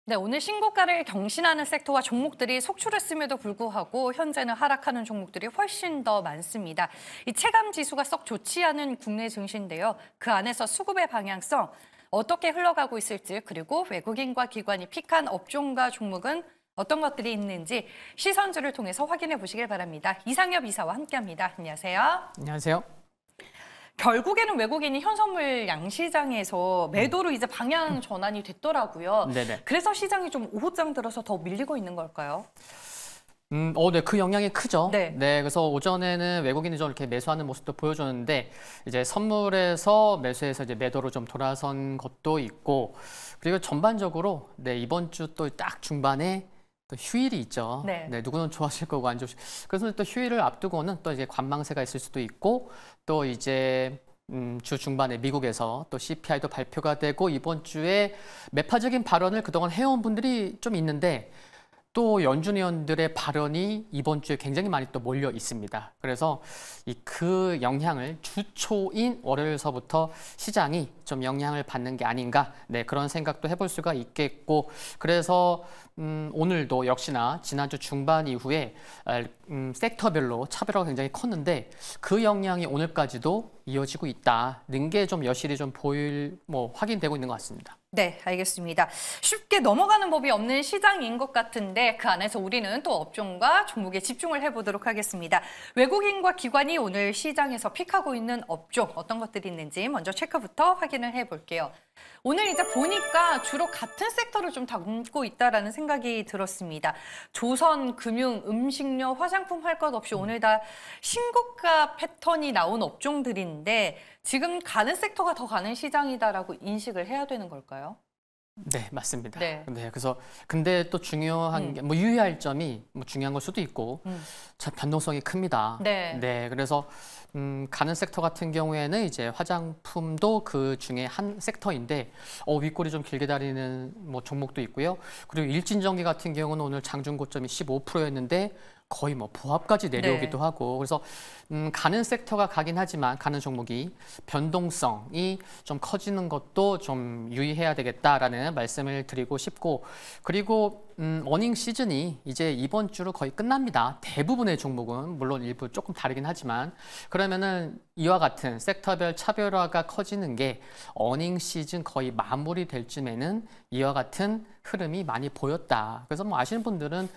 네, 오늘 신고가를 경신하는 섹터와 종목들이 속출했음에도 불구하고 현재는 하락하는 종목들이 훨씬 더 많습니다. 이 체감 지수가 썩 좋지 않은 국내 증시인데요. 그 안에서 수급의 방향성, 어떻게 흘러가고 있을지, 그리고 외국인과 기관이 픽한 업종과 종목은 어떤 것들이 있는지 시선주를 통해서 확인해 보시길 바랍니다. 이상엽 이사와 함께합니다. 안녕하세요. 안녕하세요. 결국에는 외국인이 현선물 양시장에서 매도로 이제 방향 전환이 됐더라고요. 네네. 그래서 시장이 좀 오후장 들어서 더 밀리고 있는 걸까요? 네, 그 영향이 크죠. 네. 그래서 오전에는 외국인이 좀 이렇게 매수하는 모습도 보여줬는데, 이제 선물에서 매수해서 이제 매도로 좀 돌아선 것도 있고, 그리고 전반적으로, 이번 주 또 딱 중반에 또 휴일이 있죠. 네. 누구는 좋아하실 거고 안 좋으실. 그래서 또 휴일을 앞두고는 또 이제 관망세가 있을 수도 있고, 또 이제 주 중반에 미국에서 또 CPI도 발표가 되고 이번 주에 매파적인 발언을 그동안 해온 분들이 좀 있는데 또 연준 의원들의 발언이 이번 주에 굉장히 많이 또 몰려 있습니다. 그래서 그 영향을 주초인 월요일서부터 시장이 좀 영향을 받는 게 아닌가, 그런 생각도 해볼 수가 있겠고, 그래서 오늘도 역시나 지난주 중반 이후에 섹터별로 차별화가 굉장히 컸는데 그 영향이 오늘까지도 이어지고 있다는 게 좀 여실히 좀 확인되고 있는 것 같습니다. 네, 알겠습니다. 쉽게 넘어가는 법이 없는 시장인 것 같은데 그 안에서 우리는 또 업종과 종목에 집중을 해보도록 하겠습니다. 외국인과 기관이 오늘 시장에서 픽하고 있는 업종 어떤 것들이 있는지 먼저 체크부터 확인을 해볼게요. 오늘 이제 보니까 주로 같은 섹터를 좀 담고 있다라는 생각이 들었습니다. 조선, 금융, 음식료, 화장품 할 것 없이 오늘 다 신고가 패턴이 나온 업종들인데 지금 가는 섹터가 더 가는 시장이다라고 인식을 해야 되는 걸까요? 네, 맞습니다. 네. 그래서 근데 또 중요한 게 유의할 점이 중요한 걸 수도 있고 참 변동성이 큽니다. 네. 그래서 가는 섹터 같은 경우에는 이제 화장품도 그 중에 한 섹터인데 윗골이 좀 길게 다니는 종목도 있고요. 그리고 일진전기 같은 경우는 오늘 장중 고점이 15%였는데 거의 부합까지 내려오기도 하고 그래서 가는 섹터가 가긴 하지만 가는 종목이 변동성이 좀 커지는 것도 좀 유의해야 되겠다라는 말씀을 드리고 싶고 그리고 어닝 시즌이 이제 이번 주로 거의 끝납니다. 대부분의 종목은 물론 일부 조금 다르긴 하지만 그러면은 이와 같은 섹터별 차별화가 커지는 게 어닝 시즌 거의 마무리될 쯤에는 이와 같은 흐름이 많이 보였다. 그래서 아시는 분들은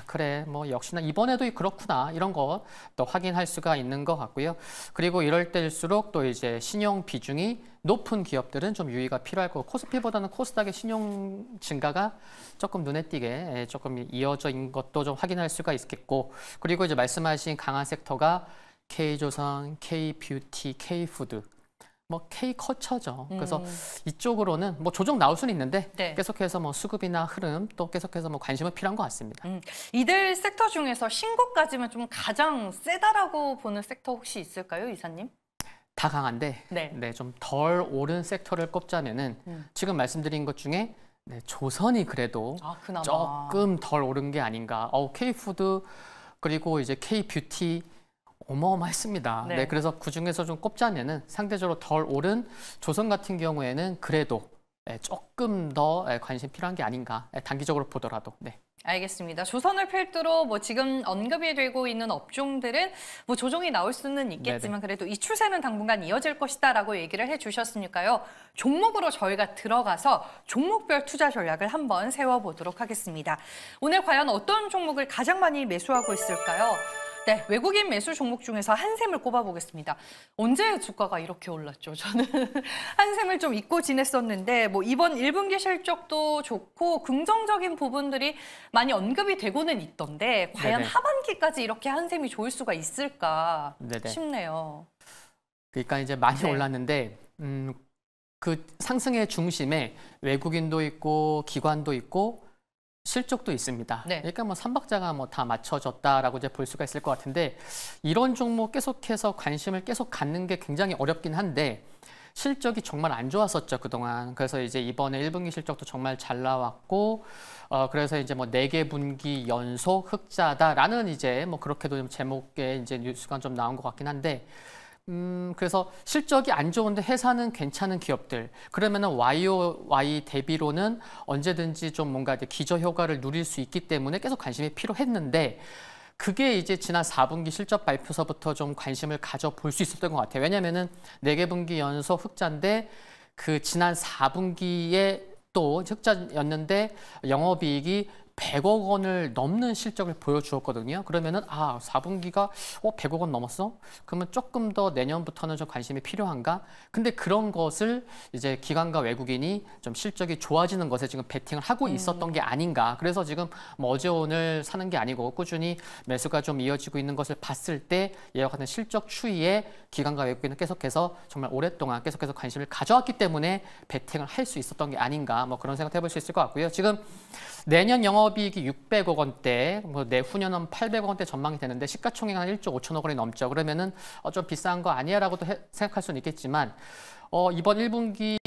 그래 역시나 이번에도 그렇구나 이런 거 또 확인할 수가 있는 것 같고요. 그리고 이럴 때일수록 또 이제 신용 비중이 높은 기업들은 좀 유의가 필요할 거고 코스피보다는 코스닥의 신용 증가가 조금 눈에 띄게 조금 이어져 있는 것도 좀 확인할 수가 있겠고 그리고 이제 말씀하신 강한 섹터가 K조선, K뷰티, K푸드 K컬처죠. 그래서 이쪽으로는 조정 나올 수는 있는데 계속해서 수급이나 흐름 또 계속해서 관심은 필요한 것 같습니다. 이들 섹터 중에서 신고까지면 좀 가장 세다라고 보는 섹터 혹시 있을까요, 이사님? 다 강한데 좀 덜 오른 섹터를 꼽자면은 지금 말씀드린 것 중에 조선이 그래도 조금 덜 오른 게 아닌가. K푸드 그리고 이제 K뷰티 어마어마했습니다. 그래서 그중에서 좀 꼽자면은 상대적으로 덜 오른 조선 같은 경우에는 그래도 조금 더 관심 필요한 게 아닌가. 단기적으로 보더라도. 알겠습니다. 조선을 필두로 지금 언급이 되고 있는 업종들은 조정이 나올 수는 있겠지만 그래도 이 추세는 당분간 이어질 것이다라고 얘기를 해주셨으니까요. 종목으로 저희가 들어가서 종목별 투자 전략을 한번 세워보도록 하겠습니다. 오늘 과연 어떤 종목을 가장 많이 매수하고 있을까요? 외국인 매수 종목 중에서 한샘을 꼽아보겠습니다. 언제 주가가 이렇게 올랐죠? 저는 한샘을 좀 잊고 지냈었는데 이번 1분기 실적도 좋고 긍정적인 부분들이 많이 언급이 되고는 있던데 과연 하반기까지 이렇게 한샘이 좋을 수가 있을까 싶네요. 그러니까 이제 많이 올랐는데 그 상승의 중심에 외국인도 있고 기관도 있고 실적도 있습니다. 그러니까 삼박자가 다 맞춰졌다라고 이제 볼 수가 있을 것 같은데 이런 종목 계속해서 관심을 계속 갖는 게 굉장히 어렵긴 한데 실적이 정말 안 좋았었죠 그동안. 그래서 이제 이번에 1분기 실적도 정말 잘 나왔고 그래서 이제 4개 분기 연속 흑자다라는 이제 그렇게도 좀 제목에 이제 뉴스가 좀 나온 것 같긴 한데 그래서 실적이 안 좋은데 회사는 괜찮은 기업들. 그러면은 YOY 대비로는 언제든지 좀 뭔가 이제 기저 효과를 누릴 수 있기 때문에 계속 관심이 필요했는데 그게 이제 지난 4분기 실적 발표서부터 좀 관심을 가져볼 수 있었던 것 같아요. 왜냐면은 4개 분기 연속 흑자인데 그 지난 4분기에 또 흑자였는데 영업이익이 100억 원을 넘는 실적을 보여주었거든요. 그러면은 4분기가 100억 원 넘었어? 그러면 조금 더 내년부터는 좀 관심이 필요한가? 근데 그런 것을 이제 기관과 외국인이 좀 실적이 좋아지는 것에 지금 베팅을 하고 있었던 게 아닌가. 그래서 지금 뭐 어제 오늘 사는 게 아니고 꾸준히 매수가 좀 이어지고 있는 것을 봤을 때 이와 같은 실적 추이에 기관과 외국인은 계속해서 정말 오랫동안 계속해서 관심을 가져왔기 때문에 베팅을 할 수 있었던 게 아닌가. 뭐 그런 생각 해볼 수 있을 것 같고요. 지금 내년 영업이익이 600억 원대, 뭐 내후년은 800억 원대 전망이 되는데 시가총액은 한 1조 5천억 원이 넘죠. 그러면은 좀 비싼 거 아니야라고도 생각할 수는 있겠지만 이번 1분기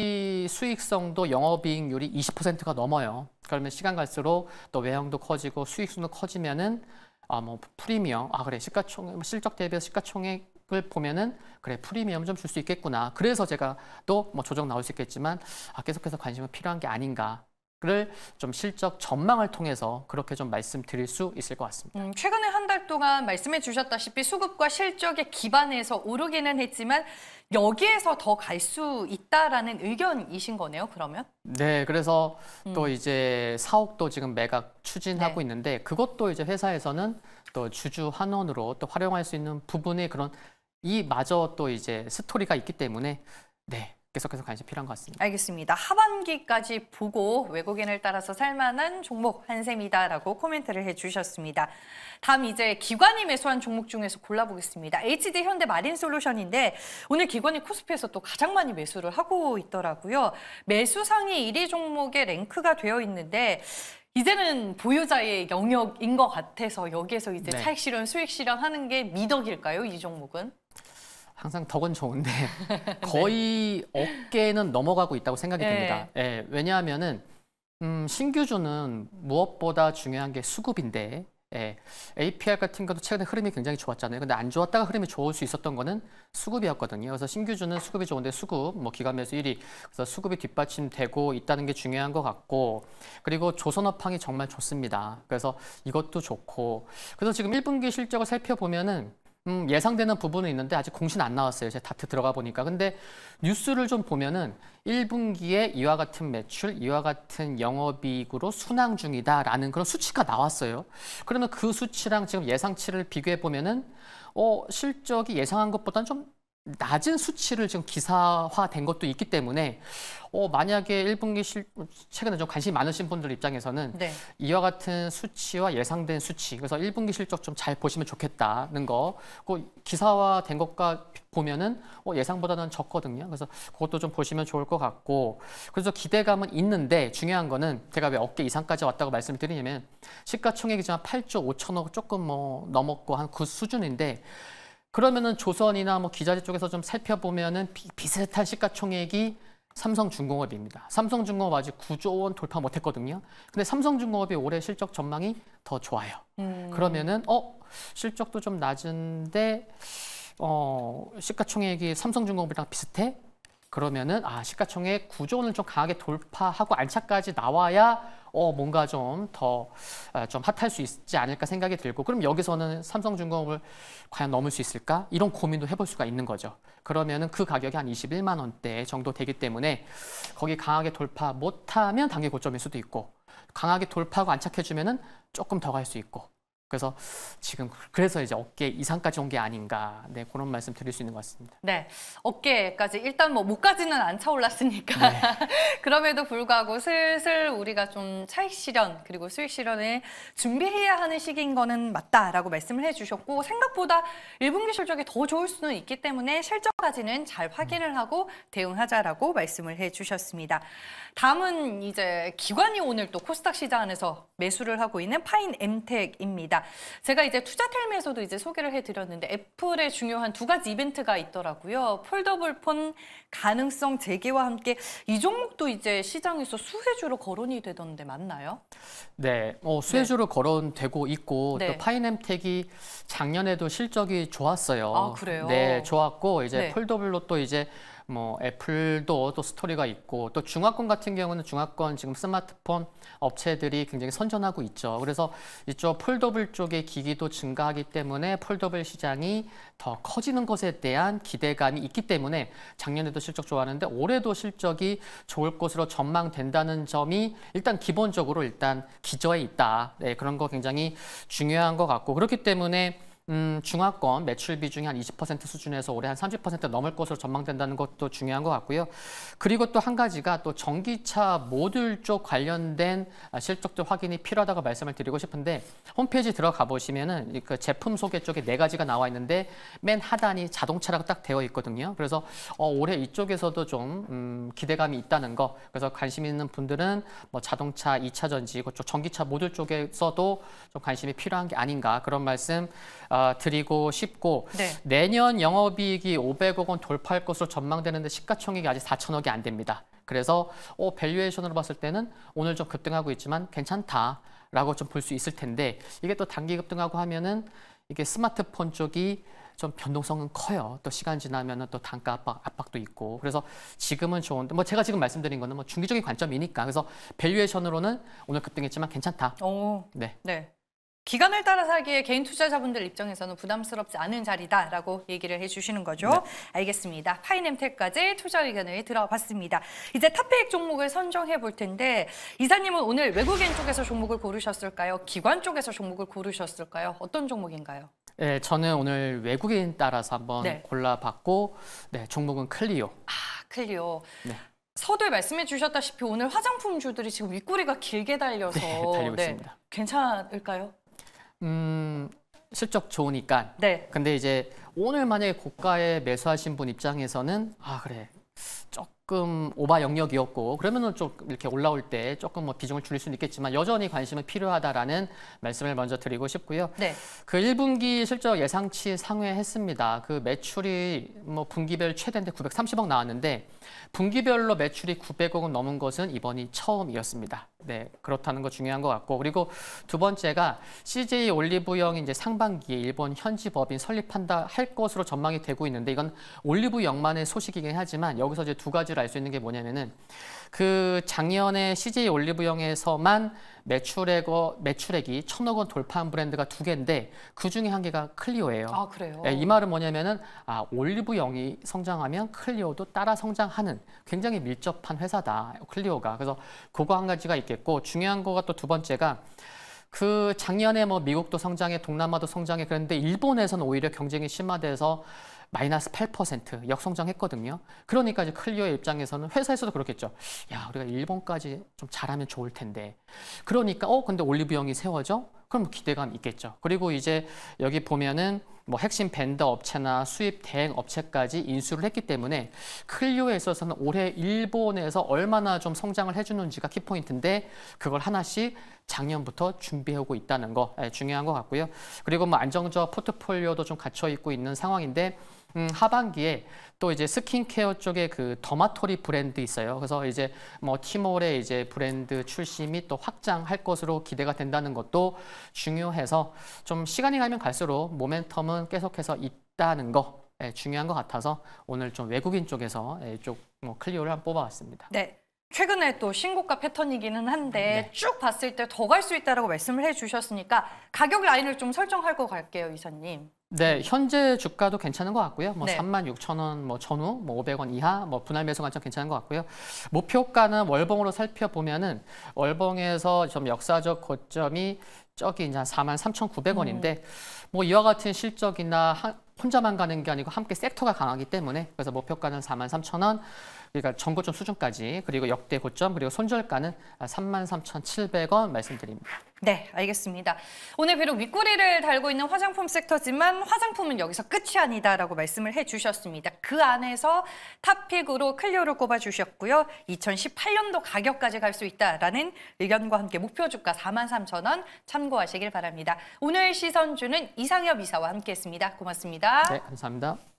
수익성도 영업이익률이 20%가 넘어요. 그러면 시간 갈수록 또 외형도 커지고 수익성도 커지면은 뭐 프리미엄, 그래 시가총액 실적 대비해서 시가총액을 보면은 그래 프리미엄 좀 줄 수 있겠구나. 그래서 제가 또 뭐 조정 나올 수 있겠지만 계속해서 관심은 필요한 게 아닌가. 를 좀 실적 전망을 통해서 그렇게 좀 말씀드릴 수 있을 것 같습니다. 최근에 한 달 동안 말씀해 주셨다시피 수급과 실적에 기반해서 오르기는 했지만 여기에서 더 갈 수 있다라는 의견이신 거네요, 그러면? 네, 그래서 또 이제 사옥도 지금 매각 추진하고 있는데 그것도 이제 회사에서는 또 주주 환원으로 또 활용할 수 있는 부분의 그런 이마저 또 이제 스토리가 있기 때문에 계속해서 관심이 필요한 것 같습니다. 알겠습니다. 하반기까지 보고 외국인을 따라서 살만한 종목 한샘이다라고 코멘트를 해주셨습니다. 다음 이제 기관이 매수한 종목 중에서 골라보겠습니다. HD 현대 마린솔루션인데 오늘 기관이 코스피에서 또 가장 많이 매수를 하고 있더라고요. 매수 상위 1위 종목에 랭크가 되어 있는데 이제는 보유자의 영역인 것 같아서 여기에서 이제 차익 실현, 수익 실현하는 게 미덕일까요? 이 종목은? 항상 덕은 좋은데 거의 어깨는 넘어가고 있다고 생각이 듭니다. 왜냐하면은 신규주는 무엇보다 중요한 게 수급인데 APR 같은 것도 최근에 흐름이 굉장히 좋았잖아요. 근데 안 좋았다가 흐름이 좋을 수 있었던 거는 수급이었거든요. 그래서 신규주는 수급이 좋은데 수급, 뭐 기관 매수 1위, 그래서 수급이 뒷받침되고 있다는 게 중요한 것 같고 그리고 조선업황이 정말 좋습니다. 그래서 이것도 좋고 그래서 지금 1분기 실적을 살펴보면은 예상되는 부분은 있는데 아직 공시는 안 나왔어요. 제가 다트 들어가 보니까. 근데 뉴스를 좀 보면은 1분기에 이와 같은 매출, 이와 같은 영업이익으로 순항 중이다라는 그런 수치가 나왔어요. 그러면 그 수치랑 지금 예상치를 비교해 보면은 실적이 예상한 것보다는 좀 낮은 수치를 지금 기사화된 것도 있기 때문에 만약에 1분기 최근에 좀 관심이 많으신 분들 입장에서는 이와 같은 수치와 예상된 수치 그래서 1분기 실적 좀 잘 보시면 좋겠다는 거 기사화된 것과 보면은 예상보다는 적거든요. 그래서 그것도 좀 보시면 좋을 것 같고 그래서 기대감은 있는데 중요한 거는 제가 왜 어깨 이상까지 왔다고 말씀을 드리냐면 시가총액이 지금 8조 5천억 조금 뭐 넘었고 한 그 수준인데 그러면은 조선이나 뭐 기자재 쪽에서 좀 살펴보면은 비슷한 시가총액이 삼성중공업입니다. 삼성중공업 아직 9조 원 돌파 못했거든요. 근데 삼성중공업이 올해 실적 전망이 더 좋아요. 그러면은 실적도 좀 낮은데 시가총액이 삼성중공업이랑 비슷해? 그러면은 시가총액 9조 원을 좀 강하게 돌파하고 안착까지 나와야 뭔가 좀 더 좀 핫할 수 있지 않을까 생각이 들고 그럼 여기서는 삼성중공업을 과연 넘을 수 있을까? 이런 고민도 해볼 수가 있는 거죠. 그러면은 그 가격이 한 21만 원대 정도 되기 때문에 거기 강하게 돌파 못하면 단기 고점일 수도 있고 강하게 돌파하고 안착해주면은 조금 더 갈 수 있고 그래서 지금 그래서 이제 어깨 이상까지 온 게 아닌가 그런 말씀 드릴 수 있는 것 같습니다. 네, 어깨까지 일단 뭐 목까지는 안 차올랐으니까 그럼에도 불구하고 슬슬 우리가 좀 차익 실현 그리고 수익 실현을 준비해야 하는 시기인 거는 맞다라고 말씀을 해주셨고 생각보다 1분기 실적이 더 좋을 수는 있기 때문에 실적까지는 잘 확인을 하고 대응하자라고 말씀을 해주셨습니다. 다음은 이제 기관이 오늘 또 코스닥 시장 안에서 매수를 하고 있는 파인엠텍입니다. 알겠습니다. 제가 이제 투자텔미에서도 이제 소개를 해드렸는데 애플의 중요한 두 가지 이벤트가 있더라고요. 폴더블 폰 가능성 재개와 함께 이 종목도 이제 시장에서 수혜주로 거론이 되던데 맞나요? 네, 수혜주로 거론되고 있고 네. 또 파이넴텍이 작년에도 실적이 좋았어요. 아, 그래요? 네, 좋았고 이제 네. 폴더블로 또 이제 뭐 애플도 또 스토리가 있고 또 중화권 같은 경우는 중화권 지금 스마트폰 업체들이 굉장히 선전하고 있죠. 그래서 이쪽 폴더블 쪽의 기기도 증가하기 때문에 폴더블 시장이 더 커지는 것에 대한 기대감이 있기 때문에 작년에도 실적 좋았는데 올해도 실적이 좋을 것으로 전망된다는 점이 일단 기본적으로 일단 기저에 있다. 네, 그런 거 굉장히 중요한 것 같고 그렇기 때문에 중화권 매출 비중이 한 20% 수준에서 올해 한 30% 넘을 것으로 전망된다는 것도 중요한 것 같고요. 그리고 또 한 가지가 또 전기차 모듈 쪽 관련된 실적도 확인이 필요하다고 말씀을 드리고 싶은데 홈페이지 들어가 보시면은 그 제품 소개 쪽에 4가지가 나와 있는데 맨 하단이 자동차라고 딱 되어 있거든요. 그래서 올해 이쪽에서도 좀 기대감이 있다는 거. 그래서 관심 있는 분들은 뭐 자동차 2차 전지, 그쪽 전기차 모듈 쪽에서도 좀 관심이 필요한 게 아닌가 그런 말씀 드리고 싶고 네. 내년 영업이익이 500억 원 돌파할 것으로 전망되는데 시가총액이 아직 4천억이 안 됩니다. 그래서 밸류에이션으로 봤을 때는 오늘 좀 급등하고 있지만 괜찮다라고 좀 볼 수 있을 텐데 이게 또 단기 급등하고 하면은 이게 스마트폰 쪽이 좀 변동성은 커요. 또 시간 지나면은 또 단가 압박도 있고 그래서 지금은 좋은데 뭐 제가 지금 말씀드린 거는 뭐 중기적인 관점이니까 그래서 밸류에이션으로는 오늘 급등했지만 괜찮다. 네. 네. 기간을 따라 사기에 개인 투자자분들 입장에서는 부담스럽지 않은 자리다라고 얘기를 해주시는 거죠. 네. 알겠습니다. 파이넴텍까지 투자 의견을 들어봤습니다. 이제 탑픽 종목을 선정해 볼 텐데 이사님은 오늘 외국인 쪽에서 종목을 고르셨을까요? 기관 쪽에서 종목을 고르셨을까요? 어떤 종목인가요? 네, 저는 오늘 외국인 따라서 한번 네. 골라봤고 네, 종목은 클리오. 클리오. 네. 서두에 말씀해 주셨다시피 오늘 화장품주들이 지금 윗꼬리가 길게 달려서 네, 달리고 있습니다. 괜찮을까요? 실적 좋으니까. 네. 근데 이제 오늘 만약에 고가에 매수하신 분 입장에서는 그래. 조금 오바 영역이었고 그러면은 좀 이렇게 올라올 때 조금 뭐 비중을 줄일 수는 있겠지만 여전히 관심은 필요하다라는 말씀을 먼저 드리고 싶고요. 네. 그 1분기 실적 예상치 상회했습니다. 그 매출이 뭐 분기별 최대인데 930억 나왔는데 분기별로 매출이 900억은 넘은 것은 이번이 처음이었습니다. 네, 그렇다는 거 중요한 것 같고 그리고 두 번째가 CJ 올리브영이 이제 상반기에 일본 현지 법인 설립한다 할 것으로 전망이 되고 있는데 이건 올리브영만의 소식이긴 하지만 여기서 이제 두 가지를 알 수 있는 게 뭐냐면은 그 작년에 CJ 올리브영에서만 매출액이 1,000억 원 돌파한 브랜드가 2개인데 그 중에 한 개가 클리오예요. 아, 그래요? 네, 이 말은 뭐냐면은 올리브영이 성장하면 클리오도 따라 성장하는 굉장히 밀접한 회사다. 클리오가. 그래서 그거 한 가지가 있겠고 중요한 거가 또 두 번째가 그 작년에 뭐 미국도 성장해 동남아도 성장해 그랬는데 일본에서는 오히려 경쟁이 심화돼서 마이너스 8% 역성장했거든요. 그러니까 이제 클리오의 입장에서는 회사에서도 그렇겠죠. 야, 우리가 일본까지 좀 잘하면 좋을 텐데. 그러니까 근데 올리브영이 세워져? 그럼 뭐 기대감 있겠죠. 그리고 이제 여기 보면은 뭐 핵심 벤더 업체나 수입 대행 업체까지 인수를 했기 때문에 클리오에 있어서는 올해 일본에서 얼마나 좀 성장을 해주는지가 키포인트인데 그걸 하나씩 작년부터 준비하고 있다는 거 중요한 것 같고요. 그리고 뭐 안정적 포트폴리오도 좀 갖춰 있고 있는 상황인데 하반기에 또 이제 스킨케어 쪽에 그 더마토리 브랜드 있어요. 그래서 이제 뭐 티몰의 이제 브랜드 출시 및 또 확장할 것으로 기대가 된다는 것도 중요해서 좀 시간이 가면 갈수록 모멘텀은 계속해서 있다는 거 중요한 것 같아서 오늘 좀 외국인 쪽에서 쪽 뭐 클리오를 한번 뽑아왔습니다. 네. 최근에 또 신고가 패턴이기는 한데 네. 쭉 봤을 때 더 갈 수 있다라고 말씀을 해주셨으니까 가격 라인을 좀 설정하고 갈게요, 이사님. 네, 현재 주가도 괜찮은 것 같고요. 뭐 네. 36,000원 뭐 전후, 뭐 500원 이하, 뭐 분할 매수 관점 괜찮은 것 같고요. 목표가는 월봉으로 살펴보면은 월봉에서 좀 역사적 고점이 저기 이제 43,900원인데 뭐 이와 같은 실적이나 혼자만 가는 게 아니고 함께 섹터가 강하기 때문에 그래서 목표가는 43,000원. 그러니까 전고점 수준까지 그리고 역대 고점 그리고 손절가는 33,700원 말씀드립니다. 네, 알겠습니다. 오늘 비록 윗꼬리를 달고 있는 화장품 섹터지만 화장품은 여기서 끝이 아니다라고 말씀을 해주셨습니다. 그 안에서 탑픽으로 클리오를 꼽아주셨고요. 2018년도 가격까지 갈 수 있다라는 의견과 함께 목표 주가 43,000원 참고하시길 바랍니다. 오늘 시선주는 이상엽 이사와 함께했습니다. 고맙습니다. 네, 감사합니다.